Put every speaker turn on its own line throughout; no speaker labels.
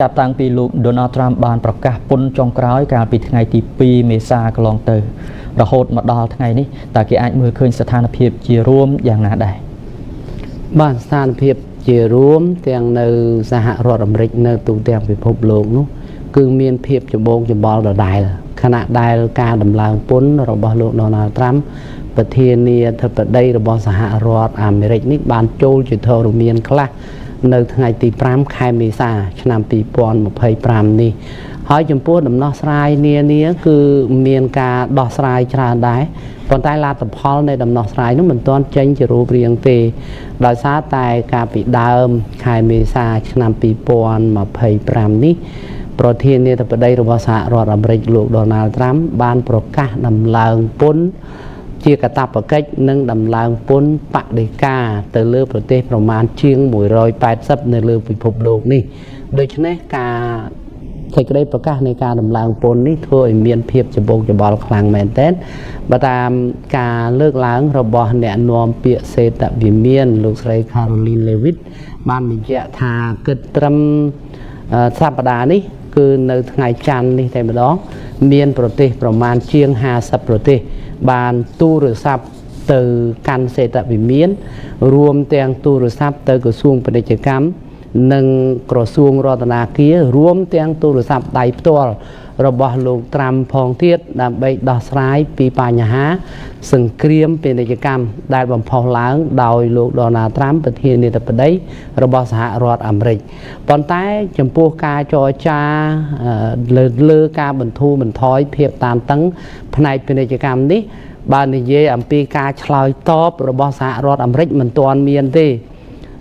ចាប់តាំងពីលោក Donald Trump បានប្រកាសពន្ធចុងក្រោយកាលពីថ្ងៃទី2 មេសាកន្លងទៅរហូតមកដល់ថ្ងៃនេះតើគេអាចមើលឃើញស្ថានភាពជារួមយ៉ាងណាដែរ
បាទស្ថានភាពជារួមទាំងនៅសហរដ្ឋអាមេរិកនៅទូទាំងពិភពលោកនោះគឺមានភាពច្បងច្បល់ដដែលខណៈដែលការដំឡើងពន្ធរបស់លោក Donald Trump ប្រធានាធិបតីរបស់សហរដ្ឋអាមេរិកនេះបានចូលជាធរមានខ្លះនៅថ្ងៃទី5ខែមេសាឆ្នាំ2025នេះហើយចំពោះដំណោះស្រាយនានាគឺមានការដោះស្រាយច្រើនដែរប៉ុន្តែលទ្ធផលនៃដំណោះស្រាយនោះមិនទាន់ចេញជារូបរាងទេដោយសារតែការពីដើមខែមេសាឆ្នាំ2025នេះប្រធានាធិបតីរបស់សហរដ្ឋអាមេរិកលោក Donald Trump បានប្រកាសដំឡើងពន្ធជាកាតព្វកិច្ចនិងដំឡើងពន្ធបដិការទៅលើប្រទេសប្រមាណជាង180នៅលើពិភពលោកនេះដូច្នេះការសេចក្តីប្រកាសនៃការដំឡើងពន្ធនេះធ្វើឲ្យមានភាពច្បងច្បល់ខ្លាំងមែនទែនបើតាមការលើកឡើងរបស់អ្នកនាំពាក្យសេតវិមានលោកស្រី Karoline Leavitt បានបញ្ជាក់ថាគិតត្រឹមសប្តាហ៍នេះគឺនៅថ្ងៃច័ន្ទនេះតែម្ដងមានប្រទេសប្រមាណជាង50ប្រទេសបានទូរស័ព្ទទៅកាន់សេតវិមានរួមទាំងទូរស័ព្ទទៅក្រសួងពាណិជ្ជកម្មនិងក្រសួងរដ្ឋាភិបាលរួមទាំងទូរស័ព្ទដៃផ្ទាល់របស់លោកត្រាំផងទៀតដើម្បីដោះស្រាយពីបញ្ហាសង្គ្រាមពាណិជ្ជកម្មដែលបំផុសឡើងដោយលោក Donald Trump ប្រធានាធិបតីរបស់សហរដ្ឋអាមេរិកប៉ុន្តែចំពោះការចរចាលើការបន្ធូរបន្ថយភាពតានតឹងផ្នែកពាណិជ្ជកម្មនេះបាននិយាយអំពីការឆ្លើយតបរបស់សហរដ្ឋអាមេរិកមិនទាន់មានទេ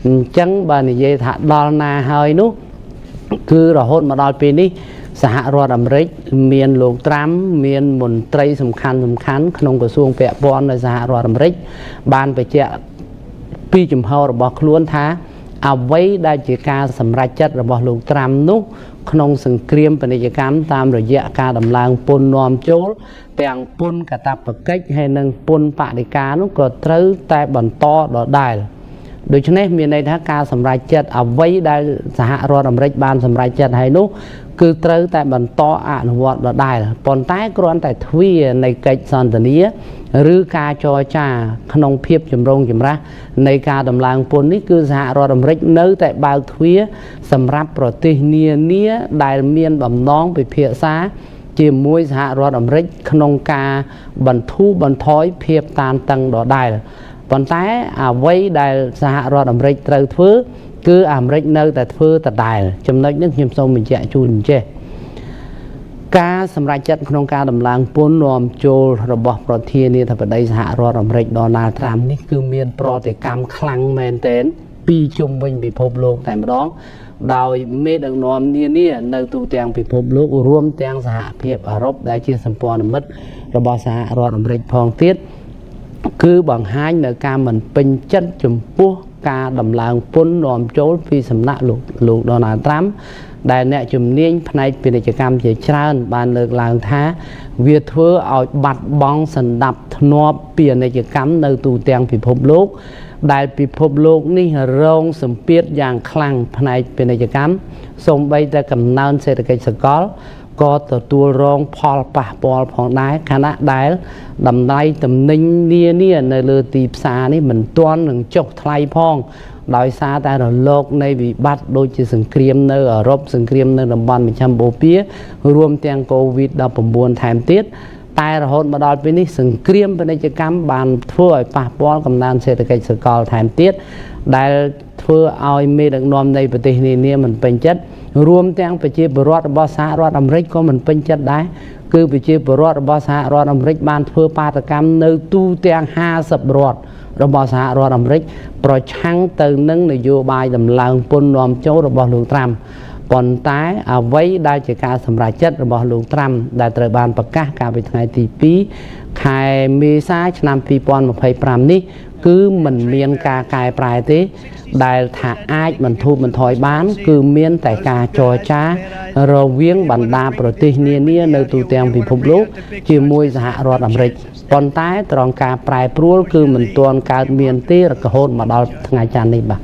អញ្ចឹងបើនិយាយថាដល់ណាហើយនោះគឺរហូតមកដល់ពេលនេះសហរដ្ឋអាមេរិកមានលោកត្រាំមានមន្ត្រីសំខាន់ក្នុងក្រសួងពាក់ព័ន្ធនៅសហរដ្ឋអាមេរិកបានបញ្ជាក់ពីជំហររបស់ខ្លួនថាអ្វីដែលជាការសម្រេចចិត្តរបស់លោកត្រាំនោះក្នុងសង្គ្រាមពាណិជ្ជកម្មតាមរយៈការដំឡើងពន្ធនាំចូលទាំងពន្ធកាតព្វកិច្ចហើយនិងពន្ធបដិការនោះក៏ត្រូវតែបន្តដដែលដូច្នេះមានន័យថាការសម្រេចចិត្តអ្វីដែលសហរដ្ឋអាមេរិកបានសម្រេចចិត្តហើយនោះគឺត្រូវតែបន្តអនុវត្តដដែលប៉ុន្តែគ្រាន់តែទ្វារនៃកិច្ចសន្ទនាឬការចរចាក្នុងភាពចម្រូងចម្រាសនៃការដំឡើងពន្ធនេះគឺសហរដ្ឋអាមេរិកនៅតែបើកទ្វារសម្រាប់ប្រទេសនានាដែលមានបំណងពិភាក្សាជាមួយសហរដ្ឋអាមេរិកក្នុងការបន្ធូរបន្ថយភាពតានតឹងដដែលប៉ុន្តែអ្វីដែលសហរដ្ឋអាមេរិកត្រូវធ្វើគឺអាមេរិកនៅតែធ្វើដដែលចំណុចនេះខ្ញុំសូមបញ្ជាក់ជូនអញ្ចេះការសម្រេចចិត្តក្នុងការដំឡើងពន្ធនាំចូលរបស់ប្រធានាធិបតីសហរដ្ឋអាមេរិក Donald Trump នេះគឺមានប្រតិកម្មខ្លាំងមែនទែនពីជុំវិញពិភពលោកតែម្ដងដោយមេដឹកនាំនានានៅទូទាំងពិភពលោករួមទាំងសហភាពអឺរ៉ុបដែលជាសម្ព័ន្ធមិត្តរបស់សហរដ្ឋអាមេរិកផងទៀតគឺបង្ហាញនៅការមិនពេញចិត្តចំពោះការដំឡើងពន្ធនាំចូលពីសំណាក់លោក Donald Trump ដែលអ្នកជំនាញផ្នែកពាណិជ្ជកម្មជាច្រើនបានលើកឡើងថាវាធ្វើឲ្យបាត់បង់សណ្ដាប់ធ្នាប់ពាណិជ្ជកម្មនៅទូទាំងពិភពលោកដែលពិភពលោកនេះរងសម្ពាធយ៉ាងខ្លាំងផ្នែកពាណិជ្ជកម្មសូម្បីតែកំណើនសេដ្ឋកិច្ចសកលក៏ទទួលរងផលប៉ះពាល់ផងដែរខណៈដែលតម្លៃទំនិញនានានៅលើទីផ្សារនេះមិនទាន់នឹងចុះថ្លៃផងដោយសារតែរលកនៃវិបត្តិដូចជាសង្គ្រាមនៅអឺរ៉ុបសង្គ្រាមនៅតំបន់មជ្ឈមបូព៌ារួមទាំង COVID-19 ថែមទៀតតែរហូតមកដល់ពេលនេះសង្គ្រាមពាណិជ្ជកម្មបានធ្វើឲ្យប៉ះពាល់កំណើនសេដ្ឋកិច្ចសកលថែមទៀតដែលធ្វើឲ្យមេដឹកនាំនៃប្រទេសនានាមិនពេញចិត្តរួមទាំងប្រជាពលរដ្ឋរបស់សហរដ្ឋអាមេរិកក៏មិនពេញចិត្តដែរគឺប្រជាពលរដ្ឋរបស់សហរដ្ឋអាមេរិកបានធ្វើបាតកម្មនៅទូទាំង50រដ្ឋរបស់សហរដ្ឋអាមេរិកប្រឆាំងទៅនឹងនយោបាយដំឡើងពន្ធនាំចូលរបស់លោកត្រាំប៉ុន្តែអ្វីដែលជាការសម្រេចចិត្តរបស់លោកត្រាំដែលត្រូវបានប្រកាសកាលពីថ្ងៃទី2ខែមេសាឆ្នាំ2025នេះគឺមិនមានការកែប្រែទេដែលថាអាចបន្ធូរបន្ថយបានគឺមានតែការចរចារវាងបណ្ដាប្រទេសនានានៅទូទាំងពិភពលោកជាមួយសហរដ្ឋអាមេរិកប៉ុន្តែត្រង់ការប្រែប្រួលគឺមិនទាន់កើតមានទេរហូតមកដល់ថ្ងៃច័ន្ទនេះបាទ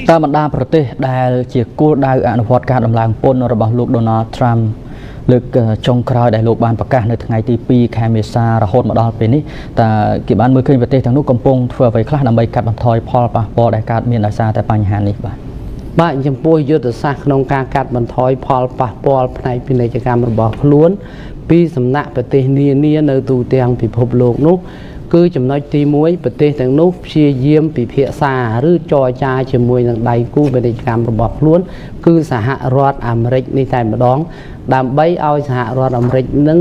តាមបណ្ដាប្រទេសដែលជាគោលដៅអនុវត្តការដំឡើងពន្ធរបស់លោក Donald Trump លើកចុងក្រោយដែលលោកបានប្រកាសនៅថ្ងៃទី2 ខែមេសារហូតមកដល់ពេលនេះតើគេបានមើលឃើញប្រទេសទាំងនោះកំពុងធ្វើអ្វីខ្លះដើម្បីកាត់បន្ថយផលប៉ះពាល់ដែលកើតមានដោយសារតែបញ្ហានេះបាទ
ចំពោះយុទ្ធសាស្ត្រក្នុងការកាត់បន្ថយផលប៉ះពាល់ផ្នែកពាណិជ្ជកម្មរបស់ខ្លួនពីសំណាក់ប្រទេសនានានៅទូទាំងពិភពលោកនោះគឺចំណុចទី1ប្រទេសទាំងនោះព្យាយាមពិភាក្សាឬចរចាជាមួយនឹងដៃគូពាណិជ្ជកម្មរបស់ខ្លួនគឺសហរដ្ឋអាមេរិកនេះតែម្ដងដើម្បីឲ្យសហរដ្ឋអាមេរិកនឹង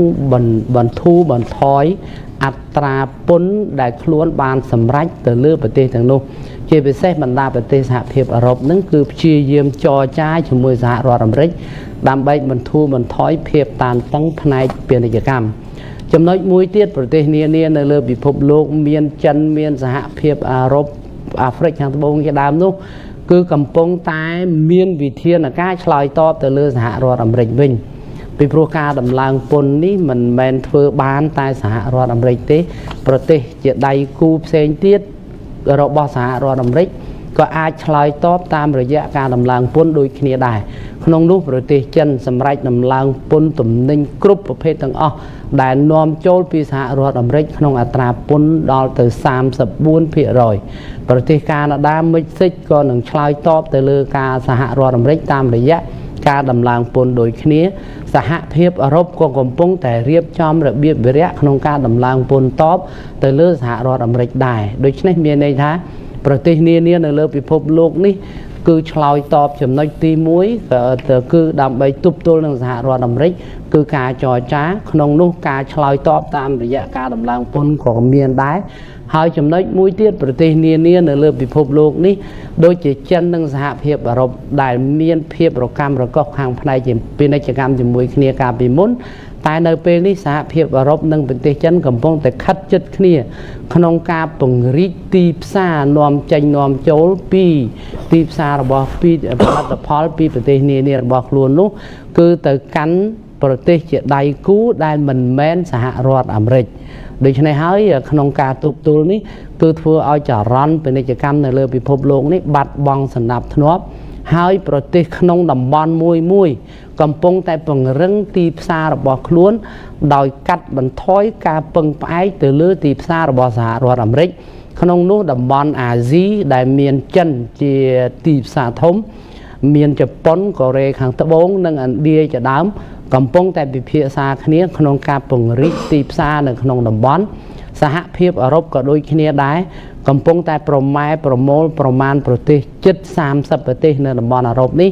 បន្ធូរបន្ថយអត្រាពន្ធដែលខ្លួនបានសម្រេចទៅលើប្រទេសទាំងនោះជាពិសេសបណ្ដាប្រទេសសហភាពអឺរ៉ុបនឹងគឺព្យាយាមចរចាជាមួយសហរដ្ឋអាមេរិកដើម្បីបន្ធូរបន្ថយភាពតានតឹងផ្នែកពាណិជ្ជកម្មចំណុចមួយទៀតប្រទេសនានានៅលើពិភពលោកមានចិនមានសហភាពអឺរ៉ុបអាហ្វ្រិកខាងត្បូងជាដើមនោះគឺកំពុងតែមានវិធានការឆ្លើយតបទៅលើសហរដ្ឋអាមេរិកវិញពីព្រោះការដំឡើងពន្ធនេះមិនមែនធ្វើបានតែសហរដ្ឋអាមេរិកទេប្រទេសជាដៃគូផ្សេងទៀតរបស់សហរដ្ឋអាមេរិកក៏អាចឆ្លើយតបតាមរយៈការដំឡើងពន្ធដូចគ្នាដែរក្នុងនោះប្រទេសចិនសម្រេចដំឡើងពន្ធទំនិញគ្រប់ប្រភេទទាំងអស់ដែលនាំចូលពីសហរដ្ឋអាមេរិកក្នុងអត្រាពន្ធដល់ទៅ 34% ប្រទេសកាណាដាមិចស៊ិកក៏នឹងឆ្លើយតបទៅលើការសហរដ្ឋអាមេរិកតាមរយៈការដំឡើងពន្ធដូចគ្នាសហភាពអឺរ៉ុបក៏កំពុងតែរៀបចំរបៀបវិរៈក្នុងការដំឡើងពន្ធតបទៅលើសហរដ្ឋអាមេរិកដែរដូច្នេះមានន័យថាប្រទេសនានានៅលើពិភពលោកនេះគឺឆ្លើយតបចំណុចទី1គឺដើម្បីទប់ទល់នឹងសហរដ្ឋអាមេរិកគឺការចរចាក្នុងនោះការឆ្លើយតបតាមរយៈការដំឡើងពន្ធក៏មានដែរហើយចំណុចមួយទៀតប្រទេសនានានៅលើពិភពលោកនេះដូចជាចិននិងសហភាពអឺរ៉ុបដែលមានភាពរកាំរកូសខាងផ្នែកពាណិជ្ជកម្មជាមួយគ្នាកាលពីមុនតែនៅពេលនេះសហភាពអឺរ៉ុបនិងប្រទេសចិនកំពុងតែខិតជិតគ្នាក្នុងការពង្រីកទីផ្សារនាំចេញនាំចូលពីទីផ្សាររបស់ផលិតផលពីប្រទេសនានារបស់ខ្លួននោះគឺទៅកាន់ប្រទេសជាដៃគូដែលមិនមែនសហរដ្ឋអាមេរិកដូច្នេះហើយក្នុងការទប់ទល់នេះគឺធ្វើឲ្យចរន្តពាណិជ្ជកម្មនៅលើពិភពលោកនេះបាត់បង់សណ្ដាប់ធ្នាប់ហើយប្រទេសក្នុងតំបន់មួយកំពុងតែពង្រឹងទីផ្សាររបស់ខ្លួនដោយកាត់បន្ថយការពឹងផ្អែកទៅលើទីផ្សាររបស់សហរដ្ឋអាមេរិកក្នុងនោះតំបន់អាស៊ីដែលមានចិនជាទីផ្សារធំមានជប៉ុនកូរ៉េខាងត្បូងនិងឥណ្ឌាជាដើមកំពុងតែពិភាក្សាគ្នាក្នុងការពង្រីកទីផ្សារនៅក្នុងតំបន់សហភាពអឺរ៉ុបក៏ដូចគ្នាដែរកំពុងតែប្រមូលប្រមាណប្រទេសជិត30ប្រទេសនៅតំបន់អឺរ៉ុបនេះ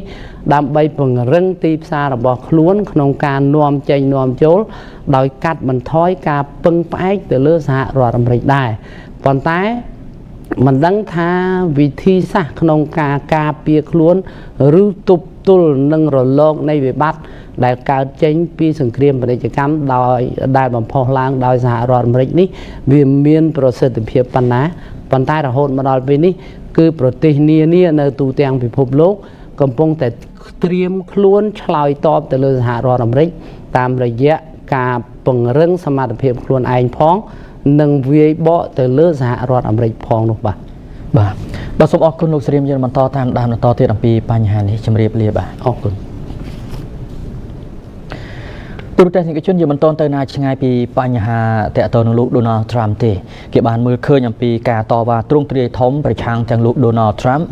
ដើម្បីពង្រឹងទីផ្សាររបស់ខ្លួនក្នុងការនាំចេញនាំចូលដោយកាត់បន្ថយការពឹងផ្អែកទៅលើសហរដ្ឋអាមេរិកដែរប៉ុន្តែមិនដឹងថាវិធីសាស្ត្រក្នុងការការពារខ្លួនឬទប់ទល់នឹងរលកនៃវិបត្តិដែលកើតចេញពីសង្គ្រាមពាណិជ្ជកម្មដែលបំផុសឡើងដោយសហរដ្ឋអាមេរិកនេះវាមានប្រសិទ្ធភាពប៉ុណ្ណាប៉ុន្តែរហូតមកដល់ពេលនេះគឺប្រទេសនានានៅទូទាំងពិភពលោកកំពុងតែត្រៀមខ្លួនឆ្លើយតបទៅលើសហរដ្ឋអាមេរិកតាមរយៈការពង្រឹងសមត្ថភាពខ្លួនឯងផងនិងវាយបកទៅលើសហរដ្ឋអាមេរិកផងនោះបាទ
សូមអរគុណលោកស្រីមយើងបន្តតាមដានបន្តទៀតអំពីបញ្ហានេះជម្រាបលាបាទ
អរគុណ
ទូរទស្សនិកជនយើងមិនតន់ទៅណាឆ្ងាយពីបញ្ហាតកតនឹងលោក Donald Trump ទេគេបានមើលឃើញអំពីការតវ៉ាទ្រង់ទ្រាយធំប្រឆាំងទាំងលោក Donald Trump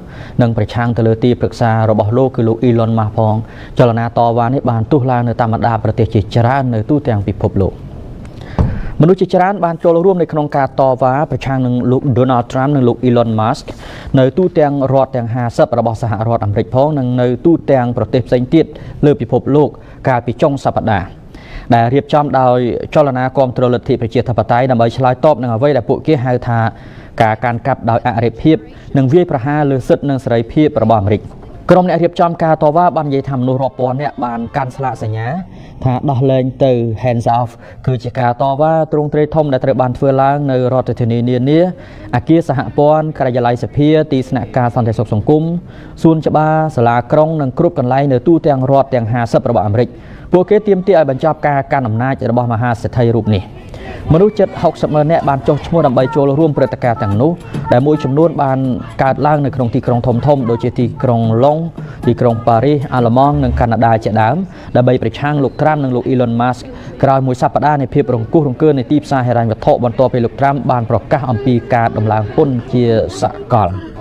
និងប្រឆាំងទៅលើទីប្រឹក្សារបស់លោកគឺលោក Elon Musk ផងចលនាតវ៉ានេះបានទុះឡើងនៅតាមបណ្ដាប្រទេសជាច្រើននៅទូទាំងពិភពលោកមនុស្សជាច្រើនបានចូលរួមនៅក្នុងការតវ៉ាប្រឆាំងនឹងលោក Donald Trump និងលោក Elon Musk នៅទូទាំងរដ្ឋទាំង50របស់សហរដ្ឋអាមេរិកផងនិងនៅទូទាំងប្រទេសផ្សេងទៀតលើពិភពលោកកាលពីចុងសប្តាហ៍ដែលរៀបចំដោយចលនាគាំទ្រលទ្ធិប្រជាធិបតេយ្យដើម្បីឆ្លើយតបនឹងអ្វីដែលពួកគេហៅថាការកាន់កាប់ដោយអរិភាពនិងវាយប្រហារលើសិទ្ធិនិងសេរីភាពរបស់អាមេរិកក្រុមអ្នករៀបចំការតវ៉ាបាននិយាយថាមនុស្សរាប់ពាន់នាក់បានកាន់ស្លាកសញ្ញាថាដោះលែងទៅ hands off គឺជាការតវ៉ាទ្រង់ទ្រាយធំដែលត្រូវបានធ្វើឡើងនៅរដ្ឋធានីនានាអគារសហព័ន្ធការិយាល័យសភាទីស្នាក់ការសន្តិសុខសង្គមសួនច្បារសាលាក្រុងនិងគ្រប់កន្លែងនៅទូទាំងរដ្ឋទាំង50របស់អាមេរិកពួកគេទាមទារឲ្យបញ្ចប់ការកាន់អំណាចរបស់មហាសេដ្ឋីរូបនេះ មនុស្សជិត60ម៉ឺននាក់បានចុះឈ្មោះដើម្បីចូលរួមព្រឹត្តិការណ៍ទាំងនោះដែលមួយចំនួនបានកើតឡើងនៅក្នុងទីក្រុងធំៗដូចជាទីក្រុងឡុងទីក្រុងប៉ារីសអាល្លឺម៉ង់និងកាណាដាជាដើមដើម្បីប្រឆាំងលោកត្រាំនិងលោក Elon Musk ក្រោយមួយសប្តាហ៍នៃភាពរង្គោះរង្គើនៃទីផ្សារហិរញ្ញវត្ថុបន្ទាប់ពីលោកត្រាំបានប្រកាសអំពីការដំឡើងពន្ធជាសកល